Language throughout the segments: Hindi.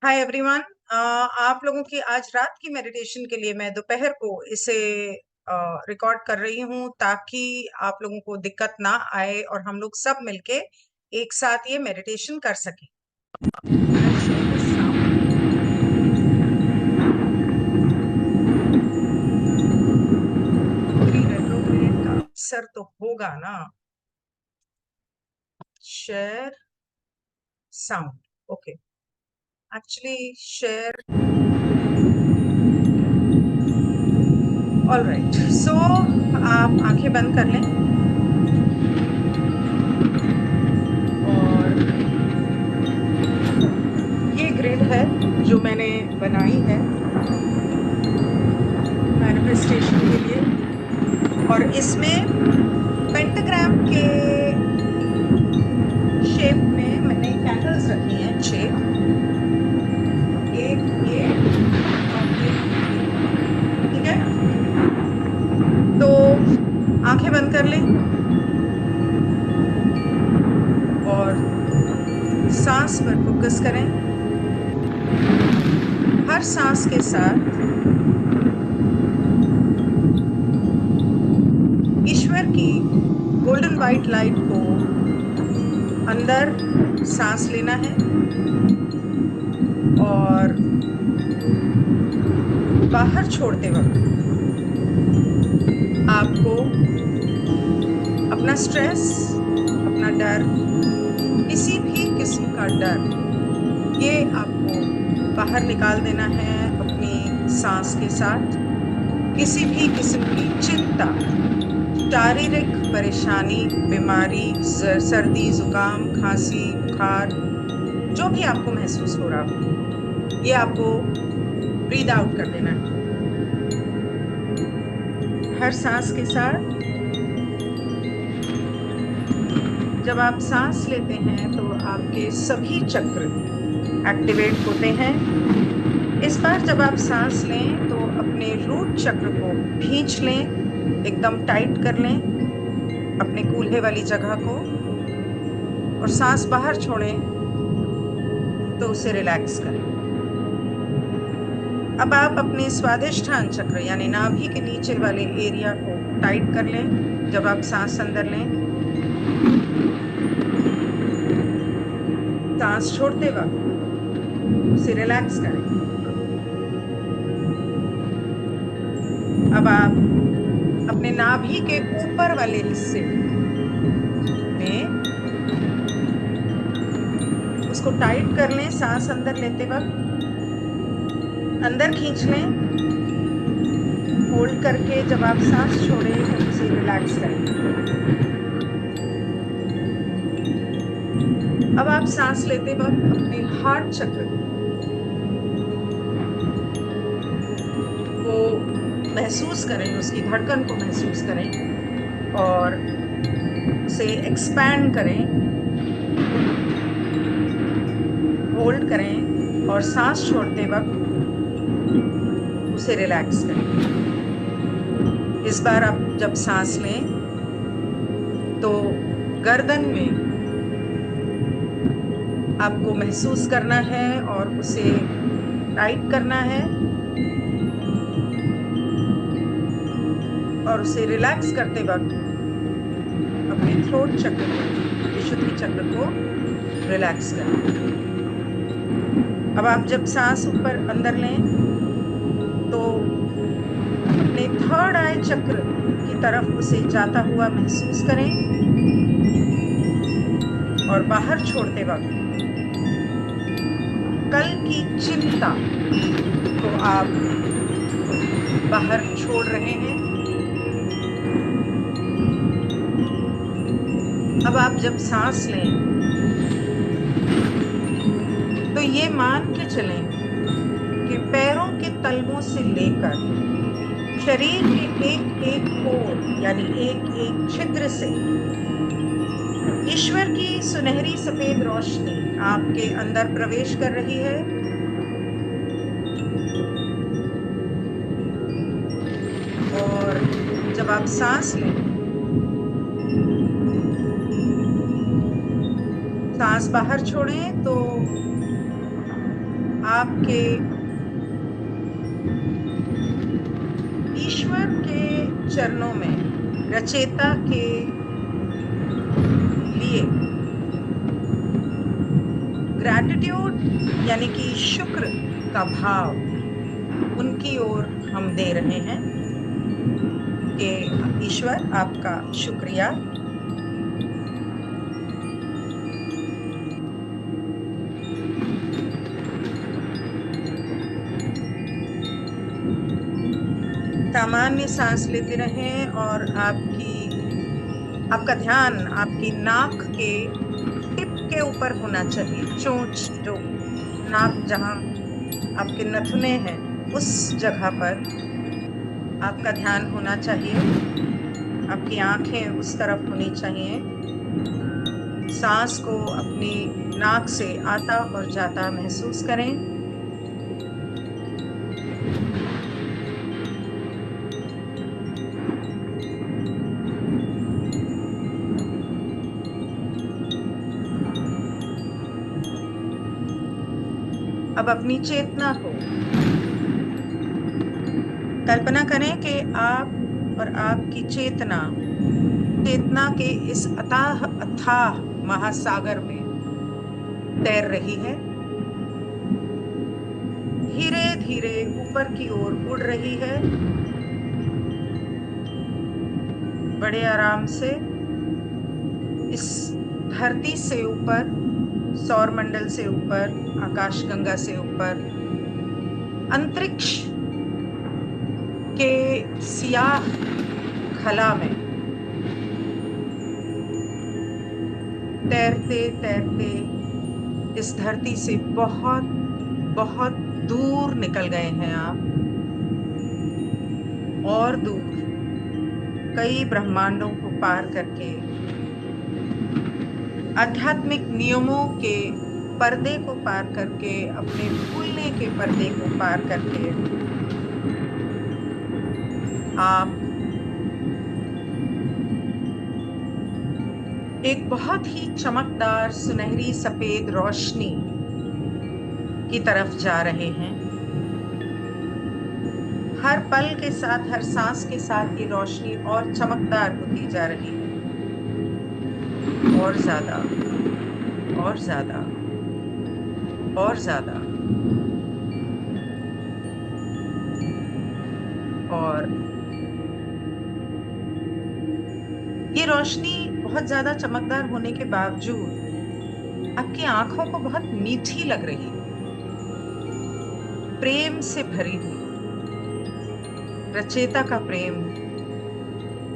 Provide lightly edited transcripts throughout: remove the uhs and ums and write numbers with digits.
Hi everyone. आप लोगों की आज रात की मेडिटेशन के लिए मैं दोपहर को इसे रिकॉर्ड कर रही हूँ ताकि आप लोगों को दिक्कत ना आए और हम लोग सब मिलके एक साथ ये मेडिटेशन कर सकें। I'll share the sound. पूरी रेट्रोग्रेड का असर तो होगा ना। Share sound. Okay, actually share. Alright, so आप आंखें बंद कर लें और ये ग्रिड है जो मैंने बनाई है मैनिफेस्टेशन के लिए, और इसमें पेंटाग्राम के शेप में मैंने कैंडल्स रखी हैं 6। एक ये और एक ये, ठीक है। तो आंखें बंद कर लें और सांस पर फोकस करें। हर सांस के साथ ईश्वर की गोल्डन वाइट लाइट को अंदर सांस लेना है और बाहर छोड़ते वक्त आपको अपना स्ट्रेस, अपना डर, किसी भी किस्म का डर, ये आपको बाहर निकाल देना है अपनी सांस के साथ। किसी भी किस्म की चिंता, शारीरिक परेशानी, बीमारी, सर्दी, जुकाम, खांसी, बुखार, जो भी आपको महसूस हो रहा हो, ये आपको ब्रीद आउट कर देना है। हर सांस के साथ जब आप सांस लेते हैं तो आपके सभी चक्र एक्टिवेट होते हैं। इस बार जब आप सांस लें तो अपने रूट चक्र को खींच लें, एकदम टाइट कर लें अपने कूल्हे वाली जगह को, और सांस बाहर छोड़ें तो उसे रिलैक्स करें। अब आप अपने स्वादिष्ठान चक्र यानी नाभि के नीचे वाले एरिया को टाइट कर लें जब आप सांस अंदर लें। सांस छोड़ते वक्त उसे रिलैक्स करें। अब आप अपने नाभि के ऊपर वाले हिस्से में उसको टाइट कर लें। सांस अंदर लेते वक्त अंदर खींच लें, होल्ड करके जब आप सांस छोड़ें तो उसे रिलैक्स करें। अब आप सांस लेते वक्त अपने हार्ट चक्र को महसूस करें, उसकी धड़कन को महसूस करें और उसे एक्सपैंड करें, होल्ड करें और सांस छोड़ते वक्त उसे रिलैक्स करें। इस बार आप जब सांस लें तो गर्दन में आपको महसूस करना है और उसे टाइट करना है और उसे रिलैक्स करते वक्त अपने थ्रोट चक्र को, विशुद्धि चक्र को रिलैक्स करें। अब आप जब सांस ऊपर अंदर लें तो अपने थर्ड आई चक्र की तरफ उसे जाता हुआ महसूस करें और बाहर छोड़ते वक्त कल की चिंता को आप बाहर छोड़ रहे हैं। अब आप जब सांस लें तो ये मान के चलें कि पैरों के तलवों से लेकर शरीर के एक एक कोर यानी एक एक छिद्र से ईश्वर की सुनहरी सफेद रोशनी आपके अंदर प्रवेश कर रही है और जब आप सांस लें, सांस बाहर छोड़ें तो आपके ईश्वर के चरणों में, रचयिता के लिए ग्रैटिट्यूड यानी कि शुक्र का भाव उनकी ओर हम दे रहे हैं कि ईश्वर आपका शुक्रिया। सामान्य सांस लेते रहें और आपका ध्यान आपकी नाक के टिप के ऊपर होना चाहिए। चोंच, जो नाक जहां आपके नथुने हैं, उस जगह पर आपका ध्यान होना चाहिए। आपकी आंखें उस तरफ होनी चाहिए। सांस को अपनी नाक से आता और जाता महसूस करें। अब अपनी चेतना को कल्पना करें कि आप और आपकी चेतना के इस अथाह महासागर में तैर रही है, धीरे धीरे ऊपर की ओर उड़ रही है, बड़े आराम से इस धरती से ऊपर, सौर मंडल से ऊपर, आकाशगंगा से ऊपर, अंतरिक्ष के सियाह खला में तैरते तैरते इस धरती से बहुत बहुत दूर निकल गए हैं आप, और दूर, कई ब्रह्मांडों को पार करके, आध्यात्मिक नियमों के पर्दे को पार करके, अपने भूलने के पर्दे को पार करके आप एक बहुत ही चमकदार सुनहरी सफेद रोशनी की तरफ जा रहे हैं। हर पल के साथ, हर सांस के साथ ये रोशनी और चमकदार होती जा रही है, और ज्यादा, और ज्यादा, और ज्यादा, और ये रोशनी बहुत ज्यादा चमकदार होने के बावजूद आपकी आंखों को बहुत मीठी लग रही है, प्रेम से भरी हुई, रचयिता का प्रेम,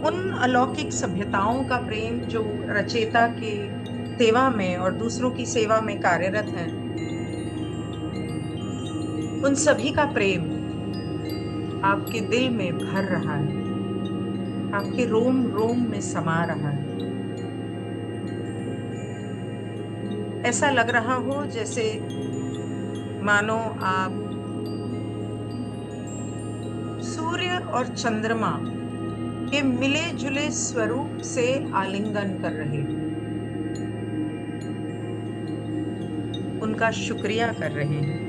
उन अलौकिक सभ्यताओं का प्रेम जो रचयिता की सेवा में और दूसरों की सेवा में कार्यरत हैं, उन सभी का प्रेम आपके दिल में भर रहा है, आपके रोम रोम में समा रहा है। ऐसा लग रहा हो जैसे मानो आप सूर्य और चंद्रमा के मिले जुले स्वरूप से आलिंगन कर रहे हैं, उनका शुक्रिया कर रहे हैं।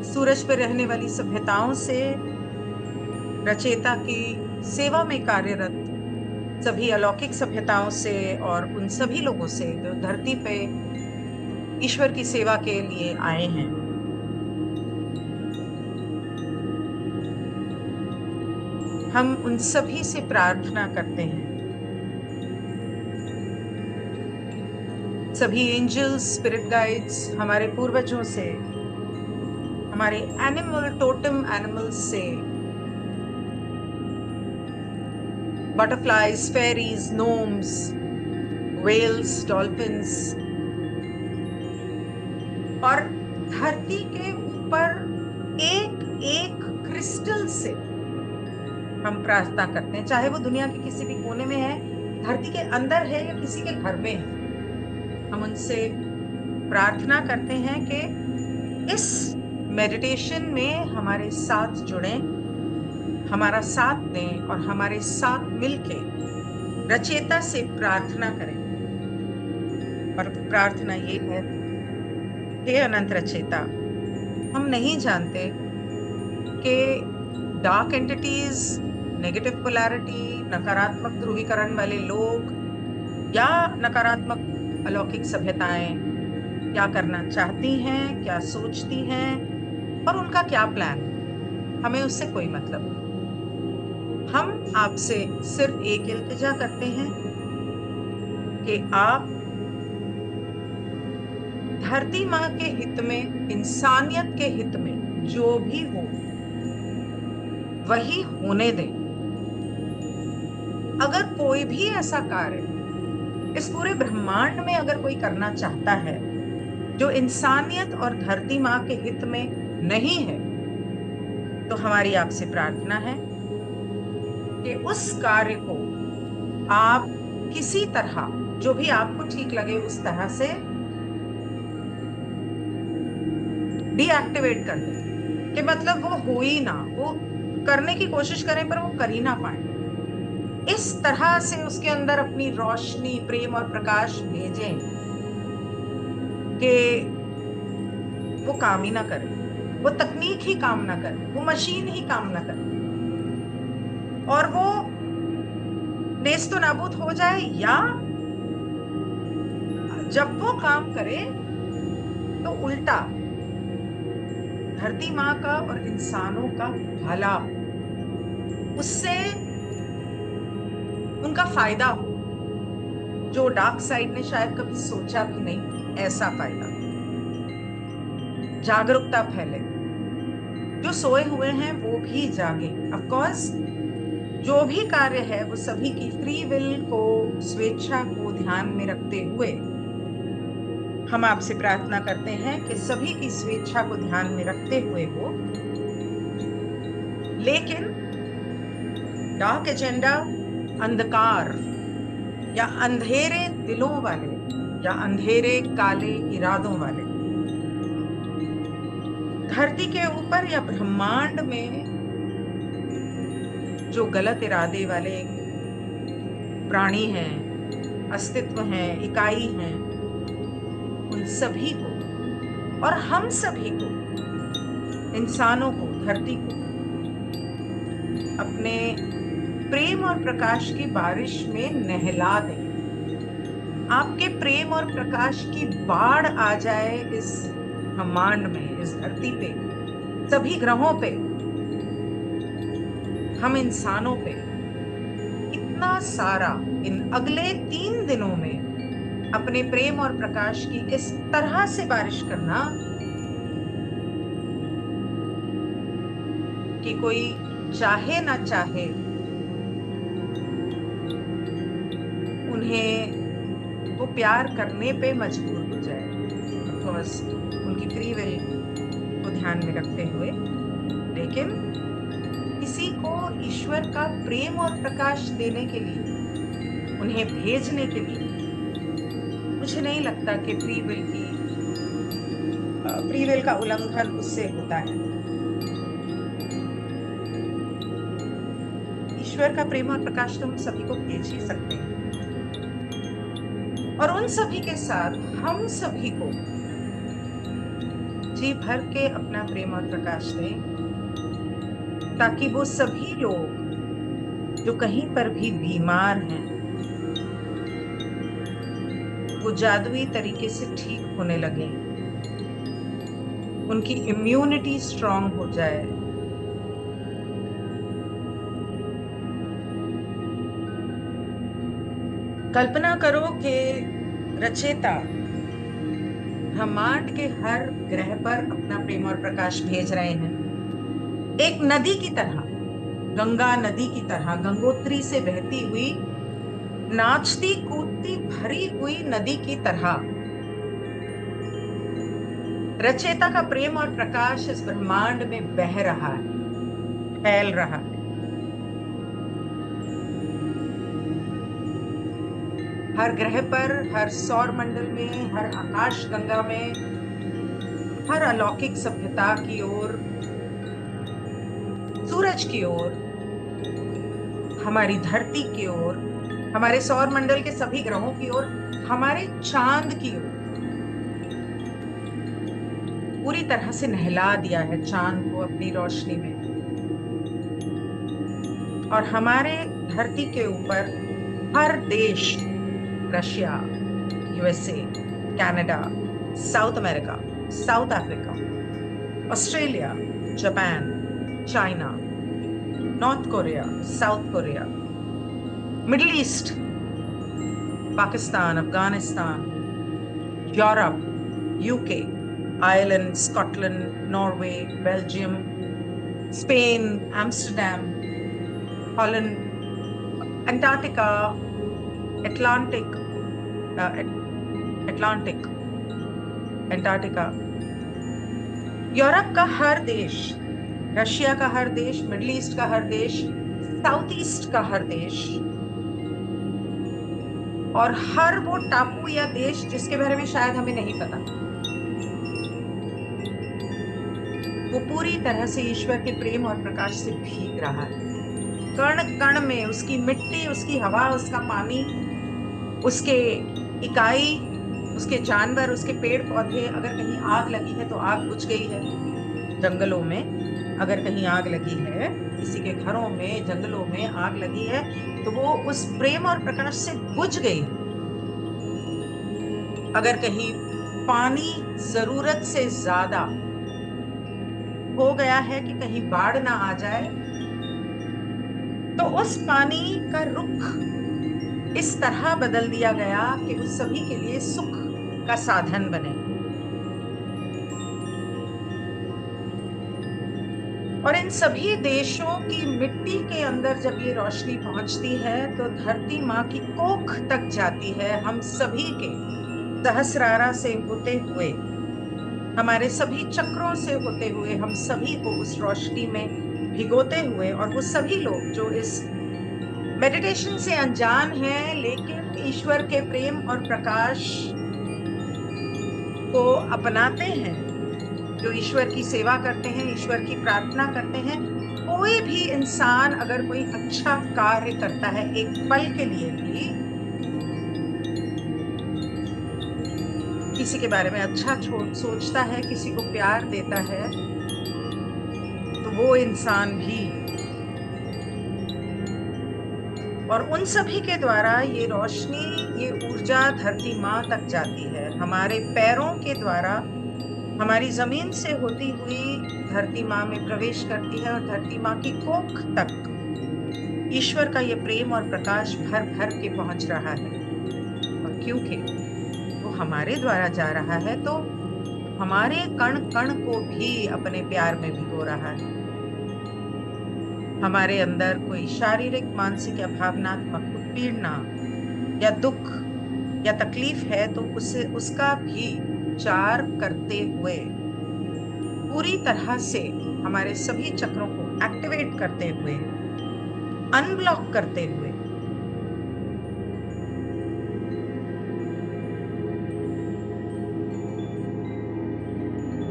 सूरज पर रहने वाली सभ्यताओं से, रचयिता की सेवा में कार्यरत सभी अलौकिक सभ्यताओं से, और उन सभी लोगों से जो धरती पे ईश्वर की सेवा के लिए आए हैं, हम उन सभी से प्रार्थना करते हैं। सभी एंजल्स, स्पिरिट गाइड्स, हमारे पूर्वजों से, हमारे टोटम एनिमल्स से, butterflies, fairies, gnomes, whales, dolphins, और धरती के ऊपर एक एक क्रिस्टल से हम प्रार्थना करते हैं, चाहे वो दुनिया के किसी भी कोने में है, धरती के अंदर है या किसी के घर में है। हम उनसे प्रार्थना करते हैं कि इस मेडिटेशन में हमारे साथ जुड़ें, हमारा साथ दें और हमारे साथ मिलके रचयिता से प्रार्थना करें और प्रार्थना ये है, हे अनंत रचयिता, हम नहीं जानते कि डार्क एंटिटीज, नेगेटिव पोलैरिटी, नकारात्मक ध्रुवीकरण वाले लोग या नकारात्मक अलौकिक सभ्यताएं क्या करना चाहती हैं, क्या सोचती हैं और उनका क्या प्लान है। हमें उससे कोई मतलब नहीं। हम आपसे सिर्फ एक इल्तिजा करते हैं कि आप धरती माँ के हित में, इंसानियत के हित में जो भी हो वही होने दें। अगर कोई भी ऐसा कार्य इस पूरे ब्रह्मांड में अगर कोई करना चाहता है जो इंसानियत और धरती माँ के हित में नहीं है, तो हमारी आपसे प्रार्थना है कि उस कार्य को आप किसी तरह, जो भी आपको ठीक लगे उस तरह से डीएक्टिवेट कर दें, कि मतलब वो हो ही ना, वो करने की कोशिश करें पर वो कर ही ना पाए। इस तरह से उसके अंदर अपनी रोशनी, प्रेम और प्रकाश भेजें कि वो काम ही ना करे, वो तकनीक ही काम ना करे, वो मशीन ही काम ना करे और वो नेस्तो नाबूद हो जाए, या जब वो काम करे तो उल्टा धरती माँ का और इंसानों का भला, उससे उनका फायदा हो, जो डार्क साइड ने शायद कभी सोचा भी नहीं, ऐसा फायदा। जागरूकता फैले, जो सोए हुए हैं वो भी जागे। ऑफ कोर्स जो भी कार्य है वो सभी की फ्री विल को, स्वेच्छा को ध्यान में रखते हुए हम आपसे प्रार्थना करते हैं कि सभी की स्वेच्छा को ध्यान में रखते हुए हो, लेकिन डार्क एजेंडा, अंधकार या अंधेरे दिलों वाले या अंधेरे काले इरादों वाले धरती के ऊपर या ब्रह्मांड में जो गलत इरादे वाले प्राणी हैं, अस्तित्व हैं, इकाई हैं, उन सभी को और हम सभी को, इंसानों को, धरती को अपने प्रेम और प्रकाश की बारिश में नहला दें। आपके प्रेम और प्रकाश की बाढ़ आ जाए इस ब्रह्मांड में, इस धरती पे, सभी ग्रहों पे, हम इंसानों पे इतना सारा इन अगले 3 दिनों में अपने प्रेम और प्रकाश की इस तरह से बारिश करना कि कोई चाहे ना चाहे उन्हें वो प्यार करने पे मजबूर हो जाए। ऑफकोर्स उनकी फ्री विल को ध्यान में रखते हुए, लेकिन किसी को ईश्वर का प्रेम और प्रकाश देने के लिए, उन्हें भेजने के लिए, मुझे नहीं लगता कि फ्री विल का उल्लंघन उससे होता है। ईश्वर का प्रेम और प्रकाश तो हम सभी को भेज ही सकते हैं, और उन सभी के साथ हम सभी को जी भर के अपना प्रेम और प्रकाश दें, ताकि वो सभी लोग जो कहीं पर भी बीमार हैं वो जादुई तरीके से ठीक होने लगे, उनकी इम्यूनिटी स्ट्रांग हो जाए, कल्पना करो कि रचयिता ब्रह्मांड के हर ग्रह पर अपना प्रेम और प्रकाश भेज रहे हैं, एक नदी की तरह, गंगा नदी की तरह, गंगोत्री से बहती हुई, नाचती कूदती भरी हुई नदी की तरह रचयिता का प्रेम और प्रकाश इस ब्रह्मांड में बह रहा है, फैल रहा है। हर ग्रह पर, हर सौर मंडल में, हर आकाश गंगा में, हर अलौकिक सभ्यता की ओर, सूरज की ओर, हमारी धरती की ओर हमारे सौर मंडल के सभी ग्रहों की ओर, हमारे चांद की ओर पूरी तरह से नहला दिया है चांद को अपनी रोशनी में। और हमारे धरती के ऊपर हर देश, Russia, USA, Canada, south America, south Africa, Australia, Japan, China, north Korea, south Korea, middle east, Pakistan, Afghanistan, Europe, UK, Ireland, Scotland, Norway, Belgium, Spain, Amsterdam, Holland, Antarctica, Atlantic, Antarctica, Europe का हर देश, रशिया का हर देश, मिडिल ईस्ट का हर देश, साउथ ईस्ट का हर देश, और हर वो टापू या देश जिसके बारे में शायद हमें नहीं पता, वो पूरी तरह से ईश्वर के प्रेम और प्रकाश से भीग रहा है। कण कण में उसकी मिट्टी, उसकी हवा, उसका पानी, उसके इकाई, उसके जानवर, उसके पेड़ पौधे। अगर कहीं आग लगी है तो आग बुझ गई है। जंगलों में अगर कहीं आग लगी है, किसी के घरों में, जंगलों में आग लगी है, तो वो उस प्रेम और प्रकाश से बुझ गई। अगर कहीं पानी जरूरत से ज्यादा हो गया है कि कहीं बाढ़ ना आ जाए, तो उस पानी का रुख इस तरह बदल दिया गया कि उस सभी के लिए सुख का साधन बने। और इन सभी देशों की मिट्टी के अंदर जब ये रोशनी पहुंचती है तो धरती माँ की कोख तक जाती है। हम सभी के सहस्रारा से होते हुए, हमारे सभी चक्रों से होते हुए, हम सभी को उस रोशनी में भिगोते हुए, और वो सभी लोग जो इस मेडिटेशन से अनजान हैं लेकिन ईश्वर के प्रेम और प्रकाश को अपनाते हैं, जो ईश्वर की सेवा करते हैं, ईश्वर की प्रार्थना करते हैं। कोई भी इंसान अगर कोई अच्छा कार्य करता है, एक पल के लिए भी किसी के बारे में अच्छा सोचता है, किसी को प्यार देता है, तो वो इंसान भी, और उन सभी के द्वारा ये रोशनी, ये ऊर्जा धरती माँ तक जाती है। हमारे पैरों के द्वारा, हमारी जमीन से होती हुई धरती माँ में प्रवेश करती है, और धरती माँ की कोख तक ईश्वर का ये प्रेम और प्रकाश भर भर के पहुंच रहा है। और क्योंकि वो हमारे द्वारा जा रहा है, तो हमारे कण कण को भी अपने प्यार में भिगो रहा है। हमारे अंदर कोई शारीरिक, मानसिक या भावनात्मक उत्पीड़ना या दुख या तकलीफ है, तो उसका भी उपचार करते हुए, पूरी तरह से हमारे सभी चक्रों को एक्टिवेट करते हुए, अनब्लॉक करते हुए,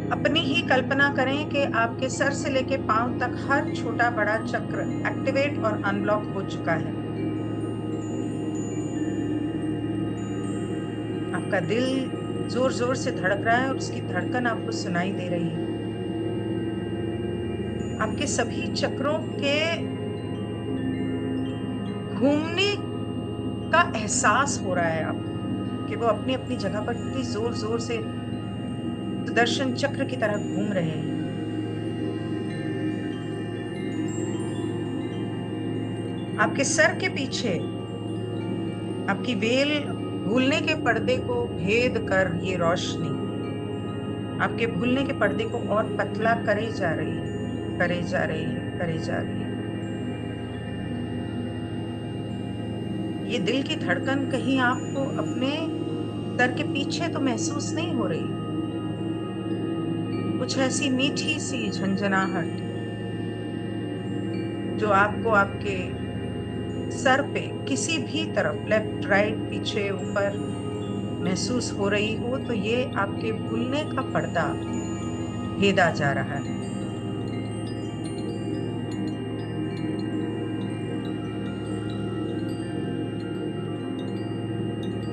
अपनी ही कल्पना करें कि आपके सर से लेके पांव तक हर छोटा बड़ा चक्र एक्टिवेट और अनब्लॉक हो चुका है। आपका दिल जोर जोर से धड़क रहा है और उसकी धड़कन आपको सुनाई दे रही है। आपके सभी चक्रों के घूमने का एहसास हो रहा है आपको कि वो अपनी अपनी जगह पर कितनी जोर जोर से सुदर्शन चक्र की तरह घूम रहे हैं। आपके सर के पीछे आपकी वेल भूलने के पर्दे को भेद कर ये रोशनी आपके भूलने के पर्दे को और पतला करे जा रही है, करे जा रही है, करे जा रही है। ये दिल की धड़कन कहीं आपको अपने सर के पीछे तो महसूस नहीं हो रही, कुछ ऐसी मीठी सी झंझनाहट जो आपको आपके सर पे किसी भी तरफ, लेफ्ट, राइट, पीछे, ऊपर महसूस हो रही हो, तो ये आपके भूलने का पर्दा भेदा जा रहा है।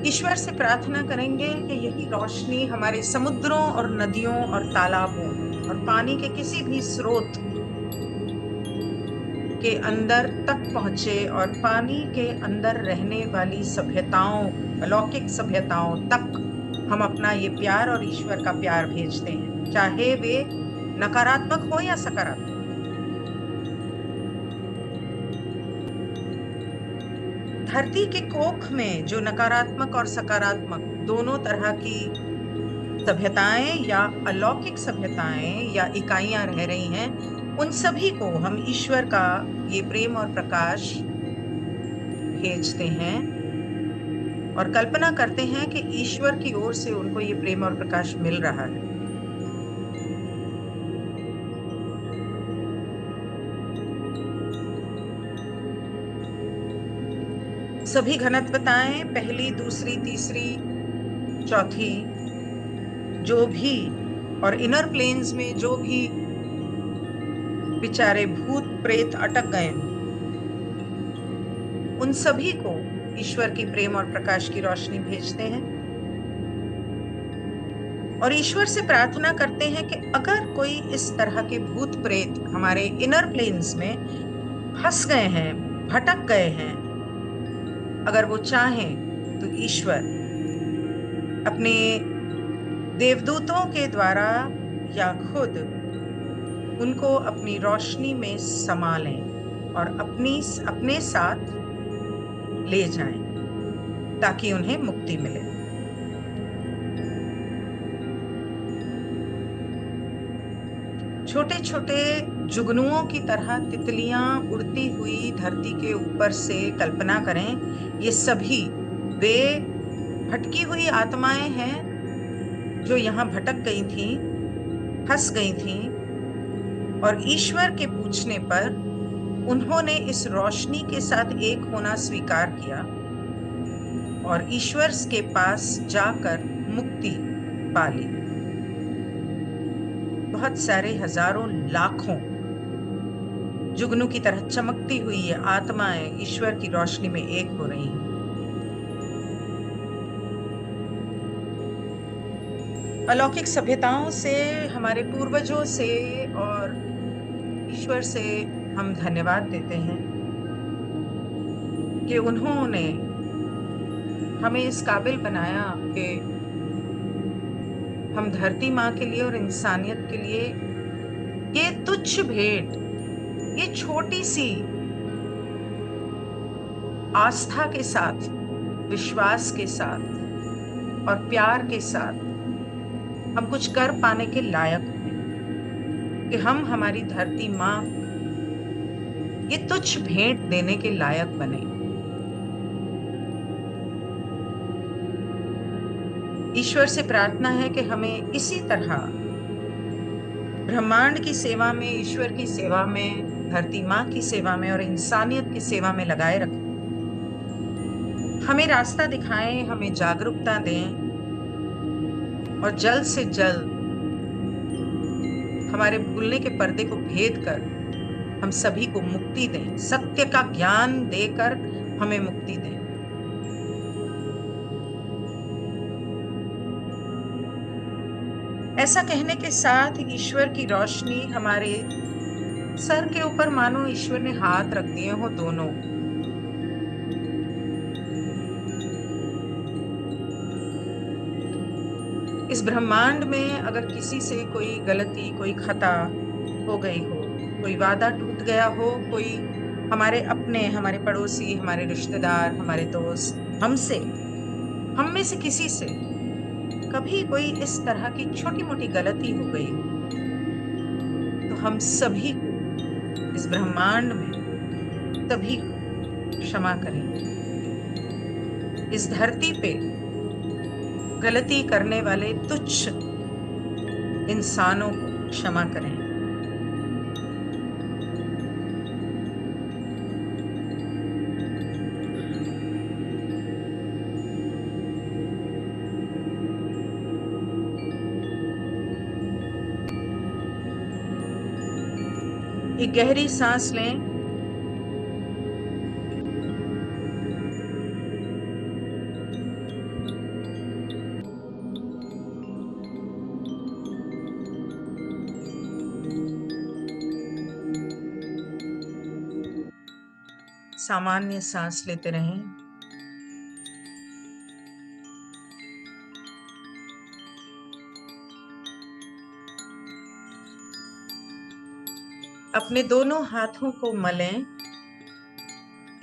ईश्वर से प्रार्थना करेंगे कि यही रोशनी हमारे समुद्रों और नदियों और तालाबों और पानी के किसी भी स्रोत के अंदर तक पहुंचे और पानी के अंदर रहने वाली सभ्यताओं, अलौकिक सभ्यताओं तक हम अपना ये प्यार और ईश्वर का प्यार भेजते हैं, चाहे वे नकारात्मक हो या सकारात्मक। धरती के कोख में जो नकारात्मक और सकारात्मक दोनों तरह की सभ्यताएं या अलौकिक सभ्यताएं या इकाइयां रह रही हैं, उन सभी को हम ईश्वर का ये प्रेम और प्रकाश भेजते हैं और कल्पना करते हैं कि ईश्वर की ओर से उनको ये प्रेम और प्रकाश मिल रहा है। सभी घनत्वताएं, पहली, दूसरी, तीसरी, चौथी, जो भी, और इनर प्लेन्स में जो भी बेचारे भूत प्रेत अटक गए, उन सभी को ईश्वर की प्रेम और प्रकाश की रोशनी भेजते हैं और ईश्वर से प्रार्थना करते हैं कि अगर कोई इस तरह के भूत प्रेत हमारे इनर प्लेन्स में फंस गए हैं, भटक गए हैं, अगर वो चाहें तो ईश्वर अपने देवदूतों के द्वारा या खुद उनको अपनी रोशनी में समा लें और अपने साथ ले जाएं ताकि उन्हें मुक्ति मिले। छोटे छोटे जुगनुओं की तरह तितलियां उड़ती हुई धरती के ऊपर से कल्पना करें, ये सभी वे भटकी हुई आत्माएं हैं जो यहाँ भटक गई थीं, फंस गई थीं, और ईश्वर के पूछने पर उन्होंने इस रोशनी के साथ एक होना स्वीकार किया और ईश्वर के पास जाकर मुक्ति पा ली। बहुत सारे हजारों लाखों जुगनू की तरह चमकती हुई ये आत्माएं ईश्वर की रोशनी में एक हो रही हैं। अलौकिक सभ्यताओं से, हमारे पूर्वजों से और ईश्वर से हम धन्यवाद देते हैं कि उन्होंने हमें इस काबिल बनाया कि हम धरती माँ के लिए और इंसानियत के लिए ये तुच्छ भेंट, ये छोटी सी आस्था के साथ, विश्वास के साथ और प्यार के साथ हम कुछ कर पाने के लायक हैं कि हम हमारी धरती माँ ये तुच्छ भेंट देने के लायक बने। ईश्वर से प्रार्थना है कि हमें इसी तरह ब्रह्मांड की सेवा में, ईश्वर की सेवा में, धरती माँ की सेवा में और इंसानियत की सेवा में लगाए रखें। हमें रास्ता दिखाएं, हमें जागरूकता दें और जल्द से जल्द हमारे भूलने के पर्दे को भेद कर हम सभी को मुक्ति दें, सत्य का ज्ञान देकर हमें मुक्ति दें। ऐसा कहने के साथ ईश्वर की रोशनी हमारे सर के ऊपर मानो ईश्वर ने हाथ रख दिए हो दोनों। इस ब्रह्मांड में अगर किसी से कोई गलती, कोई खता हो गई हो, कोई वादा टूट गया हो, कोई हमारे अपने, हमारे पड़ोसी, हमारे रिश्तेदार, हमारे दोस्त, हम में से किसी से कभी कोई इस तरह की छोटी मोटी गलती हो गई तो हम सभी को इस ब्रह्मांड में सभी को क्षमा करें। इस धरती पे गलती करने वाले तुच्छ इंसानों को क्षमा करें। एक गहरी सांस लें। सामान्य सांस लेते रहें। अपने दोनों हाथों को मलें,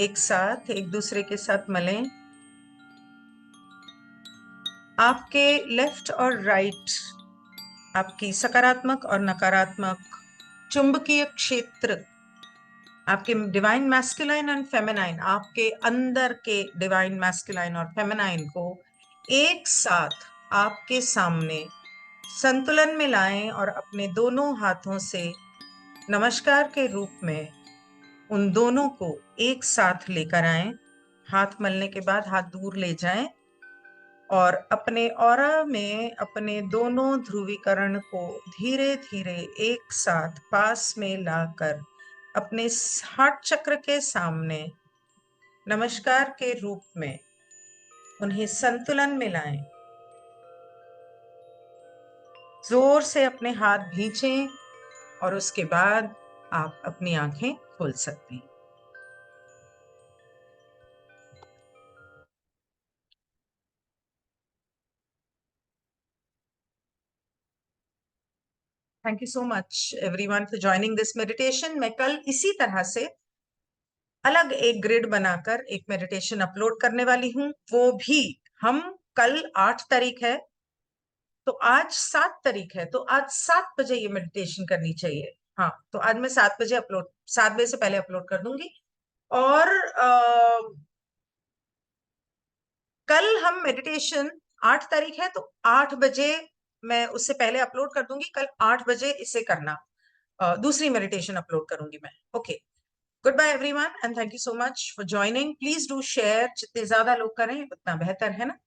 एक साथ एक दूसरे के साथ मलें। आपके लेफ्ट और राइट, आपकी सकारात्मक और नकारात्मक चुंबकीय क्षेत्र, आपके डिवाइन मैस्कुलाइन एंड फेमिनाइन, आपके अंदर के डिवाइन मैस्कुलाइन और फेमिनाइन को एक साथ आपके सामने संतुलन में लाएं और अपने दोनों हाथों से नमस्कार के रूप में उन दोनों को एक साथ लेकर आएं। हाथ मलने के बाद हाथ दूर ले जाएं और अपने ऑरा में अपने दोनों ध्रुवीकरण को धीरे धीरे एक साथ पास में लाकर अपने हार्ट चक्र के सामने नमस्कार के रूप में उन्हें संतुलन में लाएं। जोर से अपने हाथ भींचें और उसके बाद आप अपनी आंखें खोल सकते हैं। Thank you so much everyone for joining this meditation. मैं कल इसी तरह से अलग एक ग्रिड बनाकर एक मेडिटेशन अपलोड करने वाली हूँ। वो भी हम कल 8 तारीख है तो आज 7 तारीख है, तो आज 7 बजे ये मेडिटेशन करनी चाहिए। हाँ, तो आज मैं 7 बजे 7 बजे से पहले अपलोड कर दूंगी। और कल हम मेडिटेशन 8 तारीख है तो 8 बजे मैं उससे पहले अपलोड कर दूंगी। कल 8 बजे इसे करना, दूसरी मेडिटेशन अपलोड करूंगी मैं। Okay, goodbye everyone and thank you so much for joining. Please do share, जितने ज्यादा लोग करें उतना बेहतर है ना।